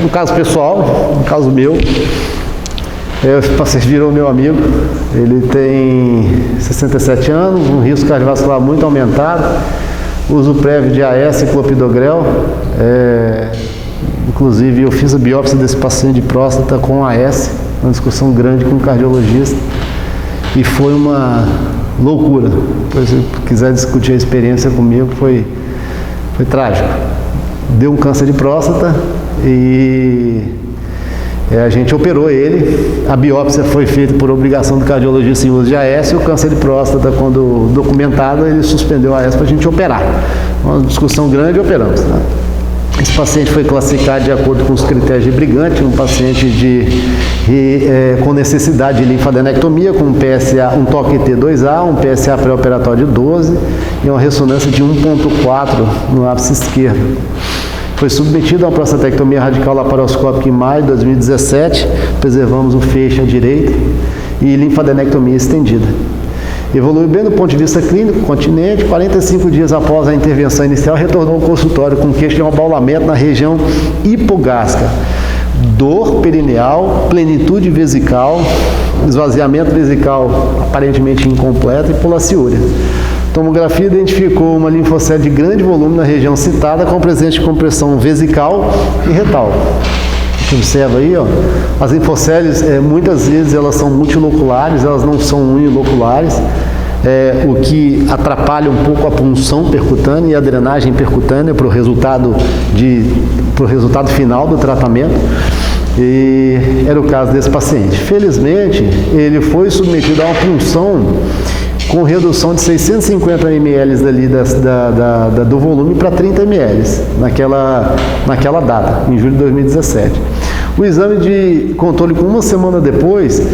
Um caso pessoal, um caso meu. Esse paciente virou meu amigo. Ele tem 67 anos, um risco cardiovascular muito aumentado, uso prévio de AS e clopidogrel. Inclusive eu fiz a biópsia desse paciente de próstata com AS, uma discussão grande com o cardiologista, e foi uma loucura. Depois, se quiser discutir a experiência comigo, foi trágico. Deu um câncer de próstata e a gente operou ele. A biópsia foi feita por obrigação do cardiologista em uso de AS, e o câncer de próstata, quando documentado, ele suspendeu a AS para a gente operar. Uma discussão grande, operamos, tá? Esse paciente foi classificado de acordo com os critérios de Brigante, um paciente com necessidade de linfadenectomia, com um PSA, um toque T2A, um PSA pré-operatório de 12 e uma ressonância de 1.4 no ápice esquerdo. Foi submetido a uma prostatectomia radical laparoscópica em maio de 2017, preservamos o feixe à direita, e linfadenectomia estendida. Evoluiu bem do ponto de vista clínico, continente. 45 dias após a intervenção inicial, retornou ao consultório com queixa de um abaulamento na região hipogástrica, dor perineal, plenitude vesical, esvaziamento vesical aparentemente incompleto e polaciúria. Tomografia identificou uma linfocele de grande volume na região citada, com presença de compressão vesical e retal. Você observa aí, ó, as linfoceles, muitas vezes elas são multiloculares, elas não são uniloculares, o que atrapalha um pouco a punção percutânea e a drenagem percutânea para o resultado final do tratamento. E era o caso desse paciente. Felizmente, ele foi submetido a uma punção com redução de 650 ml dali do volume para 30 ml naquela data, em julho de 2017. O exame de controle, com uma semana depois,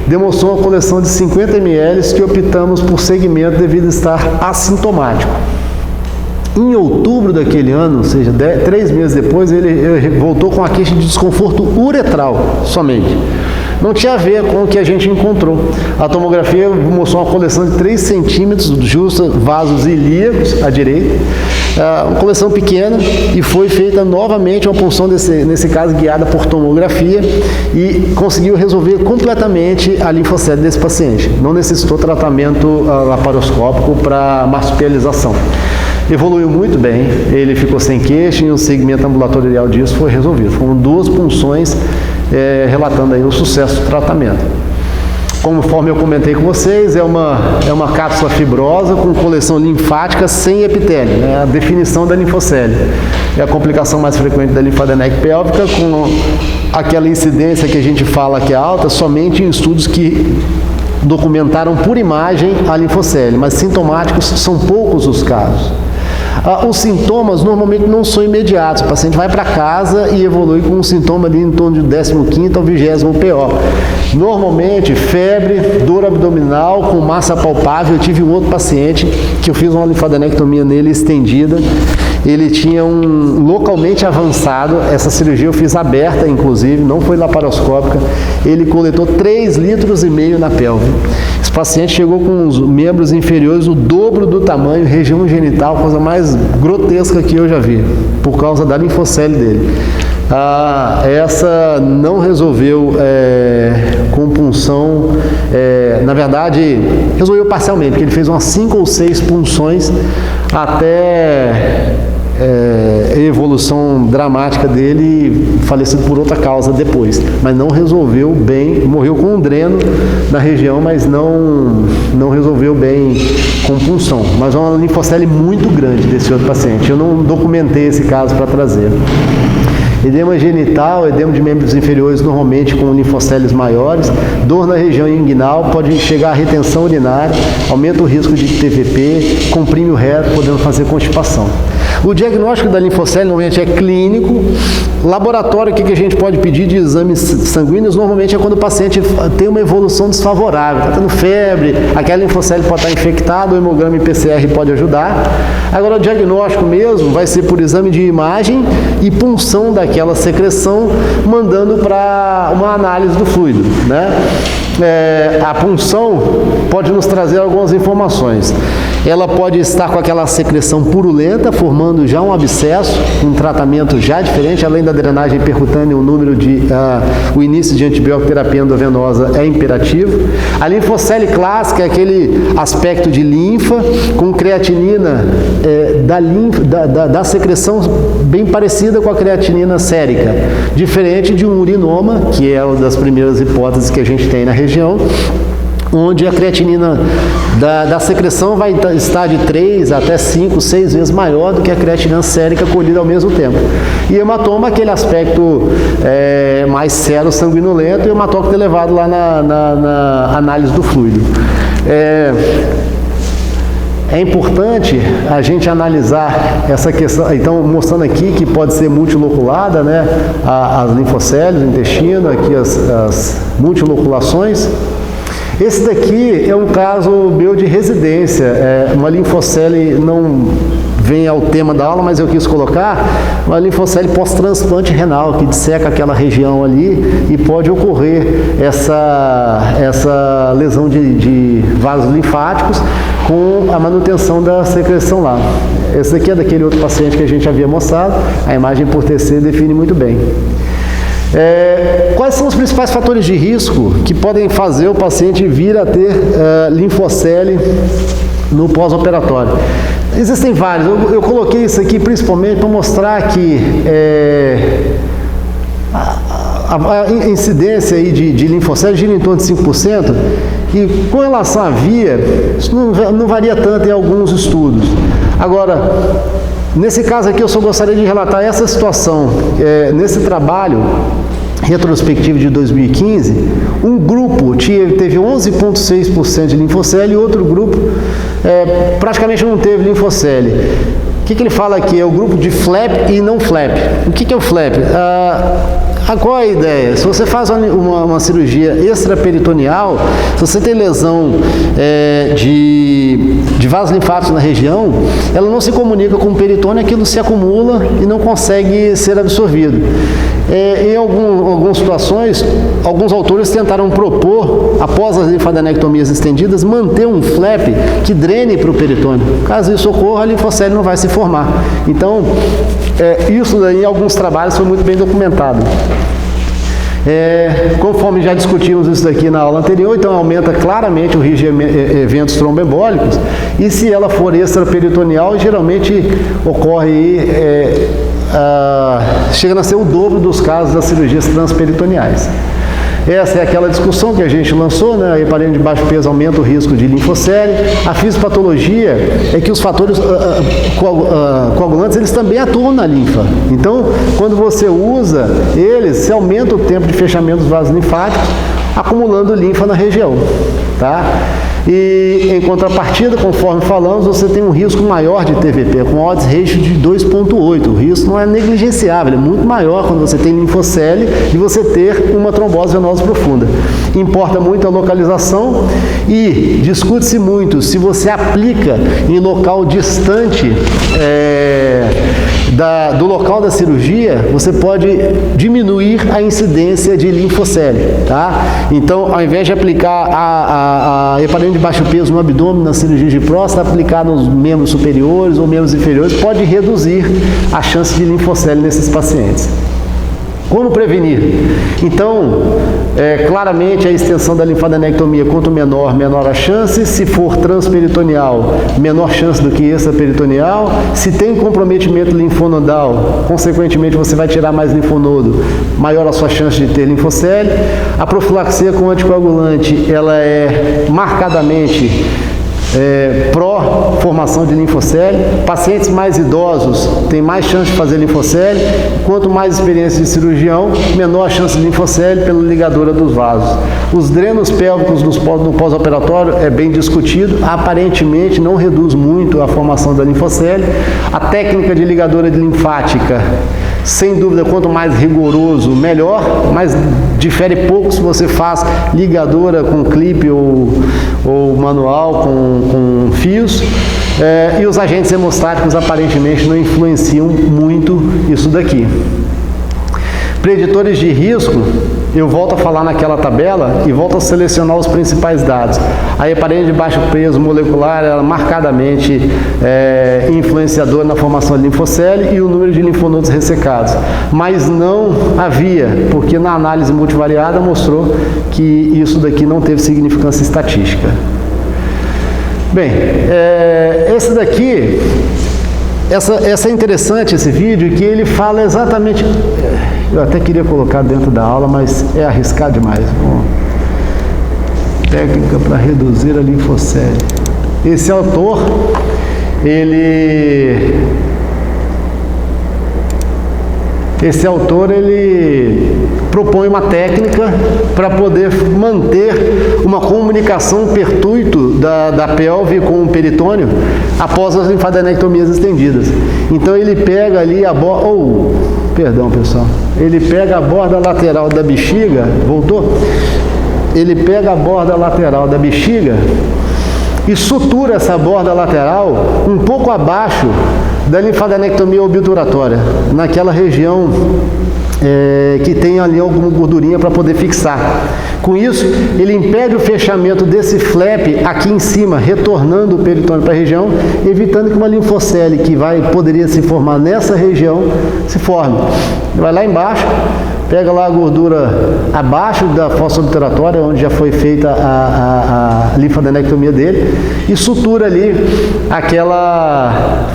demonstrou uma coleção de 50 ml que optamos por segmento devido a estar assintomático. Em outubro daquele ano, ou seja, 3 meses depois, ele voltou com a queixa de desconforto uretral somente. Não tinha a ver com o que a gente encontrou. A tomografia mostrou uma coleção de 3 centímetros, justa vasos ilíacos à direita, uma coleção pequena, e foi feita novamente uma punção, nesse caso guiada por tomografia, e conseguiu resolver completamente a linfocele desse paciente. Não necessitou tratamento laparoscópico para marsupialização. Evoluiu muito bem, ele ficou sem queixa e o segmento ambulatorial disso foi resolvido. Foram 2 punções relatando aí o sucesso do tratamento. Conforme eu comentei com vocês, é uma cápsula fibrosa com coleção linfática sem epitélio, né? A definição da linfocele. É a complicação mais frequente da linfadenectomia pélvica, com aquela incidência que a gente fala que é alta, somente em estudos que documentaram por imagem a linfocele, mas sintomáticos são poucos os casos. Os sintomas normalmente não são imediatos, o paciente vai para casa e evolui com um sintoma ali em torno de 15º ao 20º PO. Normalmente, febre, dor abdominal com massa palpável. Eu tive um outro paciente que eu fiz uma linfadenectomia nele estendida. Ele tinha um localmente avançado, essa cirurgia eu fiz aberta, inclusive, não foi laparoscópica. Ele coletou 3,5 litros na pelve. Esse paciente chegou com os membros inferiores o dobro do tamanho, região genital, coisa mais grotesca que eu já vi, por causa da linfocele dele. Essa não resolveu com punção, na verdade, resolveu parcialmente, porque ele fez umas 5 ou 6 punções até a evolução dramática dele, falecido por outra causa depois, mas não resolveu bem, morreu com um dreno na região, mas não resolveu bem com punção, mas é uma linfocele muito grande desse outro paciente. Eu não documentei esse caso para trazer. Edema genital, edema de membros inferiores, normalmente com linfoceles maiores, dor na região inguinal, pode chegar à retenção urinária, aumenta o risco de TVP, comprime o reto, podendo fazer constipação. O diagnóstico da linfocele normalmente é clínico. Laboratório, o que a gente pode pedir de exames sanguíneos, normalmente é quando o paciente tem uma evolução desfavorável, está tendo febre, aquela linfocele pode estar infectada, o hemograma e PCR pode ajudar. Agora, o diagnóstico mesmo vai ser por exame de imagem e punção aquela secreção, mandando para uma análise do fluido, né? A punção pode nos trazer algumas informações. Ela pode estar com aquela secreção purulenta, formando já um abscesso, um tratamento já diferente, além da drenagem percutânea, o início de antibiótico-terapia endovenosa é imperativo. A linfocele clássica é aquele aspecto de linfa, com creatinina da secreção bem parecida com a creatinina sérica, diferente de um urinoma, que é uma das primeiras hipóteses que a gente tem na região, onde a creatinina da secreção vai estar de 3 até 5, 6 vezes maior do que a creatinina sérica colhida ao mesmo tempo. E hematoma, aquele aspecto mais sério, sanguinolento, e o hematócrito elevado lá na análise do fluido. É importante a gente analisar essa questão, então mostrando aqui que pode ser multiloculada, né, as linfocélios, o intestino, aqui as multiloculações. Esse daqui é um caso meu de residência, uma linfocele, não vem ao tema da aula, mas eu quis colocar uma linfocele pós-transplante renal, que disseca aquela região ali e pode ocorrer essa lesão de vasos linfáticos com a manutenção da secreção lá. Esse daqui é daquele outro paciente que a gente havia mostrado, a imagem por TC define muito bem. Quais são os principais fatores de risco que podem fazer o paciente vir a ter linfocele no pós-operatório? Existem vários. Eu coloquei isso aqui principalmente para mostrar que a incidência aí de linfocele gira em torno de 5%, e com relação à via, isso não varia tanto em alguns estudos. Agora, nesse caso aqui, eu só gostaria de relatar essa situação. Nesse trabalho retrospectivo de 2015, um grupo teve 11,6% de linfocele e outro grupo praticamente não teve linfocele. O que ele fala aqui? É o grupo de flap e não flap. O que é o flap? Qual é a ideia? Se você faz uma cirurgia extraperitoneal, se você tem lesão de vasos linfáticos na região, ela não se comunica com o peritônio, aquilo se acumula e não consegue ser absorvido. Em algumas situações, alguns autores tentaram propor, após as linfadenectomias estendidas, manter um flap que drene para o peritônio. Caso isso ocorra, a linfocele não vai se formar. Então, isso daí, em alguns trabalhos foi muito bem documentado. Conforme já discutimos isso daqui na aula anterior, então aumenta claramente o risco de eventos tromboembólicos, e se ela for extraperitoneal, geralmente ocorre chega a ser o dobro dos casos das cirurgias transperitoneais. Essa é aquela discussão que a gente lançou, né? A heparina de baixo peso aumenta o risco de linfocele. A fisiopatologia é que os fatores coagulantes, eles também atuam na linfa. Então, quando você usa eles, você aumenta o tempo de fechamento dos vasos linfáticos, acumulando linfa na região, tá? E em contrapartida, conforme falamos, você tem um risco maior de TVP, com odds ratio de 2,8. O risco não é negligenciável, é muito maior quando você tem linfocele e você ter uma trombose venosa profunda. Importa muito a localização e discute-se muito se você aplica em local distante do local da cirurgia, você pode diminuir a incidência de linfocele, tá? Então, ao invés de aplicar a heparina de baixo peso no abdômen, na cirurgia de próstata, aplicar nos membros superiores ou membros inferiores, pode reduzir a chance de linfocele nesses pacientes. Como prevenir? Então, claramente a extensão da linfadenectomia, quanto menor, menor a chance. Se for transperitoneal, menor chance do que extraperitoneal. Se tem comprometimento linfonodal, consequentemente você vai tirar mais linfonodo, maior a sua chance de ter linfocele. A profilaxia com anticoagulante, ela é marcadamente pró-formação de linfocele. Pacientes mais idosos têm mais chance de fazer linfocele. Quanto mais experiência de cirurgião, menor a chance de linfocele pela ligadura dos vasos. Os drenos pélvicos no pós-operatório é bem discutido, aparentemente não reduz muito a formação da linfocele. A técnica de ligadura linfática, sem dúvida, quanto mais rigoroso, melhor, mas difere pouco se você faz ligadura com clipe ou manual com fios. E os agentes hemostáticos aparentemente não influenciam muito isso daqui. preditores de risco, eu volto a falar naquela tabela e volto a selecionar os principais dados. A heparina de baixo peso molecular era marcadamente influenciadora na formação de linfocele e o número de linfonodos ressecados. Mas não havia, porque na análise multivariada mostrou que isso daqui não teve significância estatística. Bem, esse daqui... Essa é interessante, esse vídeo, que ele fala exatamente... Eu até queria colocar dentro da aula, mas é arriscar demais. Bom, técnica para reduzir a linfocele. Esse autor, ele propõe uma técnica para poder manter uma comunicação pertuito da pelve com o peritônio após as linfadenectomias estendidas. Então ele pega ali a borda, perdão pessoal, ele pega a borda lateral da bexiga, voltou? Ele pega a borda lateral da bexiga e sutura essa borda lateral um pouco abaixo da linfadenectomia obturatória, naquela região que tem ali alguma gordurinha para poder fixar. Com isso, ele impede o fechamento desse flap aqui em cima, retornando o peritônio para a região, evitando que uma linfocele que poderia se formar nessa região se forme. Ele vai lá embaixo, pega lá a gordura abaixo da fossa obturatória, onde já foi feita a linfadenectomia dele, e sutura ali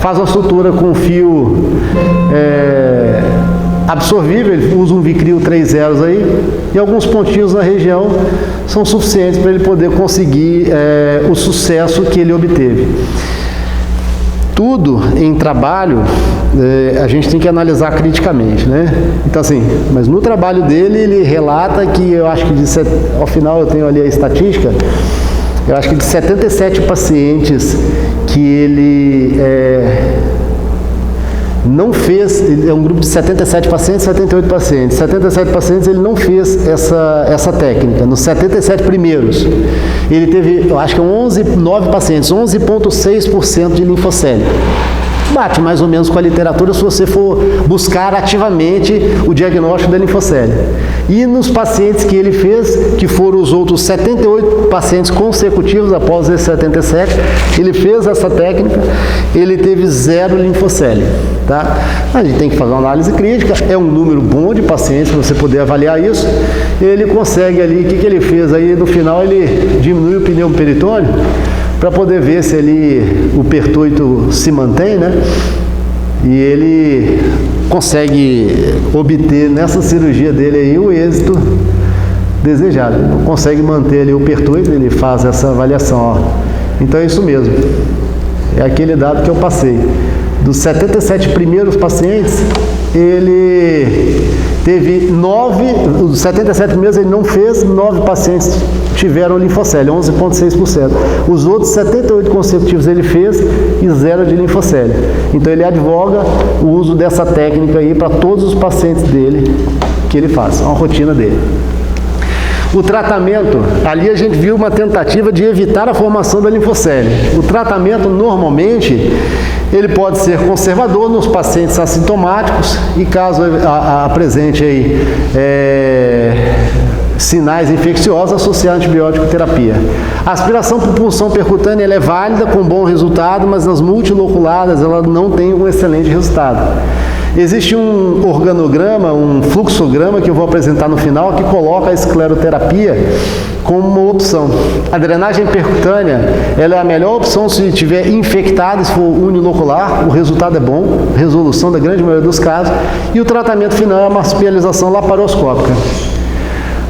faz a sutura com fio absorvível, ele usa um Vicryl 3 zeros aí, e alguns pontinhos na região são suficientes para ele poder conseguir o sucesso que ele obteve. Tudo em trabalho a gente tem que analisar criticamente, né? Então assim, mas no trabalho dele ele relata que eu acho que ao final eu tenho ali a estatística, eu acho que de 77 pacientes que ele não fez, é um grupo de 77 pacientes, 78 pacientes. 77 pacientes ele não fez essa técnica. Nos 77 primeiros, ele teve, eu acho que 9 pacientes, 11,6% de linfocele. Bate mais ou menos com a literatura se você for buscar ativamente o diagnóstico da linfocele. E nos pacientes que ele fez, que foram os outros 78 pacientes consecutivos após esse 77, ele fez essa técnica, ele teve 0 linfocele. Tá? A gente tem que fazer uma análise crítica, é um número bom de pacientes para você poder avaliar isso. Ele consegue ali, o que ele fez aí, no final ele diminui o pneu peritônio, para poder ver se o pertuito se mantém, né? E ele consegue obter nessa cirurgia dele aí o êxito desejado. Ele não consegue manter ali o pertuito, ele faz essa avaliação, ó. Então é isso mesmo. É aquele dado que eu passei. Dos 77 primeiros pacientes, ele teve 9, os 77 primeiros ele não fez, 9 pacientes tiveram linfocele, 11,6%. Os outros 78 consecutivos ele fez e 0 de linfocele. Então ele advoga o uso dessa técnica aí para todos os pacientes dele que ele faz, é uma rotina dele. O tratamento, ali a gente viu uma tentativa de evitar a formação da linfocele. O tratamento, normalmente, ele pode ser conservador nos pacientes assintomáticos e caso apresente aí sinais infecciosos, associar antibiótico terapia. A aspiração por punção percutânea ela é válida, com bom resultado, mas nas multiloculadas ela não tem um excelente resultado. Existe um organograma, um fluxograma que eu vou apresentar no final, que coloca a escleroterapia como uma opção. A drenagem percutânea ela é a melhor opção se estiver infectado, se for unilocular, o resultado é bom, resolução da grande maioria dos casos, e o tratamento final é a marsupialização laparoscópica.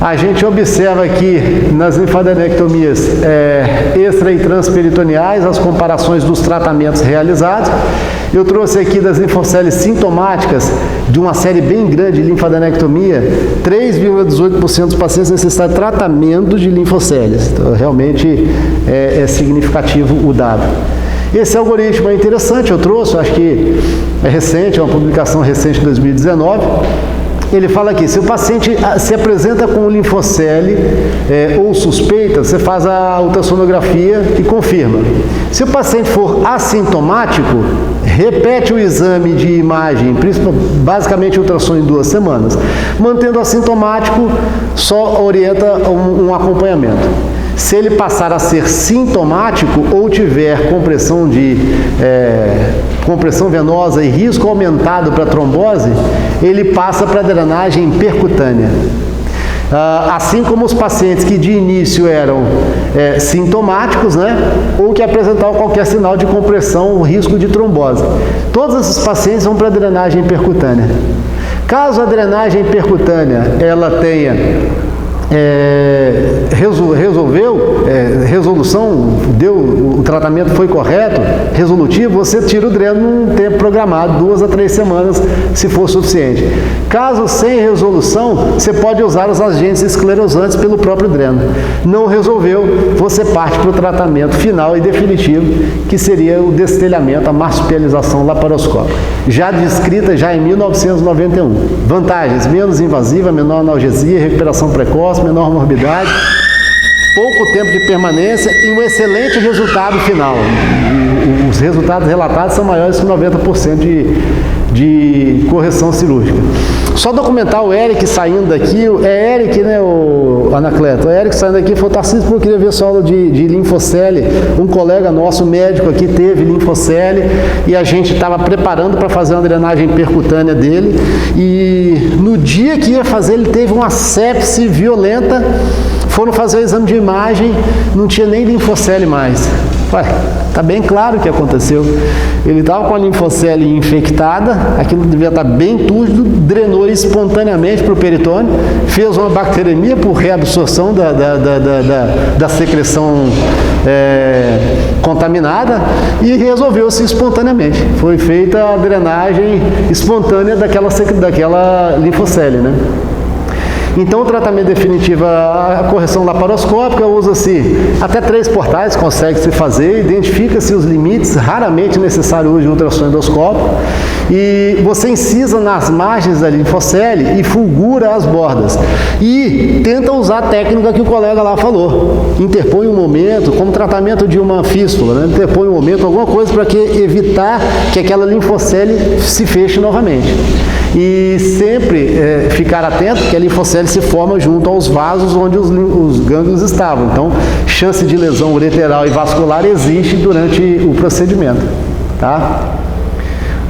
A gente observa aqui nas linfadenectomias extra e transperitoneais as comparações dos tratamentos realizados. Eu trouxe aqui das linfoceles sintomáticas de uma série bem grande de linfadenectomia, 3,18% dos pacientes necessitam de tratamento de linfoceles. Então, realmente é significativo o dado. Esse algoritmo é interessante, eu trouxe, acho que é recente, é uma publicação recente de 2019. Ele fala aqui, se o paciente se apresenta com linfocele ou suspeita, você faz a ultrassonografia e confirma. Se o paciente for assintomático, repete o exame de imagem, basicamente ultrassom em 2 semanas. Mantendo assintomático, só orienta um acompanhamento. Se ele passar a ser sintomático ou tiver compressão venosa e risco aumentado para trombose, ele passa para drenagem percutânea. Assim como os pacientes que de início eram sintomáticos, né, ou que apresentavam qualquer sinal de compressão ou risco de trombose. Todos esses pacientes vão para a drenagem percutânea. Caso a drenagem percutânea ela tenha resolução, o tratamento foi correto, resolutivo, você tira o dreno num tempo programado, 2 a 3 semanas, se for suficiente. Caso sem resolução, você pode usar os agentes esclerosantes pelo próprio dreno. Não resolveu, você parte para o tratamento final e definitivo, que seria o destelhamento, a marsupialização laparoscópica, já descrita já em 1991. Vantagens: menos invasiva, menor analgesia, recuperação precoce, menor morbidade, pouco tempo de permanência e um excelente resultado final. Os resultados relatados são maiores que 90% de correção cirúrgica. Só documentar o Eric saindo daqui, é Eric, né, o Anacleto? O Eric saindo daqui foi o Tarcísio, porque eu queria ver sua aula de linfocele. Um colega nosso, médico aqui, teve linfocele e a gente estava preparando para fazer uma drenagem percutânea dele. E no dia que ia fazer, ele teve uma sepse violenta. Foram fazer o exame de imagem, não tinha nem linfocele mais. Ué, tá bem claro o que aconteceu. Ele estava com a linfocele infectada, aquilo devia estar bem túrgido, drenou espontaneamente para o peritônio, fez uma bacteremia por reabsorção da secreção contaminada e resolveu-se espontaneamente. Foi feita a drenagem espontânea daquela linfocele, né? Então, o tratamento definitivo, a correção laparoscópica, usa-se até 3 portais, consegue-se fazer, identifica-se os limites, raramente necessário hoje ultrassom endoscópico, e você incisa nas margens da linfocele e fulgura as bordas. E tenta usar a técnica que o colega lá falou. Interpõe um momento, como tratamento de uma fístula, né? Interpõe um momento, alguma coisa para evitar que aquela linfocele se feche novamente. E sempre ficar atento que a linfocele se forma junto aos vasos onde os gânglios estavam. Então, chance de lesão ureteral e vascular existe durante o procedimento, tá?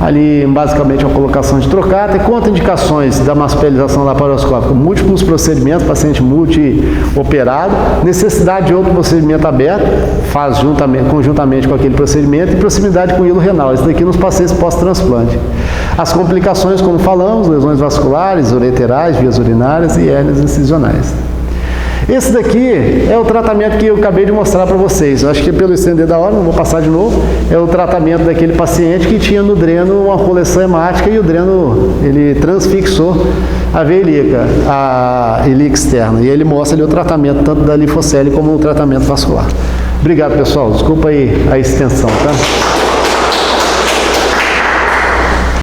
Ali, basicamente, uma colocação de trocata e contraindicações da marsupialização laparoscópica: múltiplos procedimentos, paciente multi-operado, necessidade de outro procedimento aberto, faz conjuntamente com aquele procedimento, e proximidade com o hilo renal, isso daqui nos pacientes pós-transplante. As complicações, como falamos, lesões vasculares, ureterais, vias urinárias e hérnias incisionais. Esse daqui é o tratamento que eu acabei de mostrar para vocês. Eu acho que pelo estender da hora, não vou passar de novo, é o tratamento daquele paciente que tinha no dreno uma coleção hemática e o dreno, ele transfixou a veia ilíaca, a ilíaca externa. E ele mostra ali o tratamento tanto da linfocele como o tratamento vascular. Obrigado, pessoal. Desculpa aí a extensão, tá?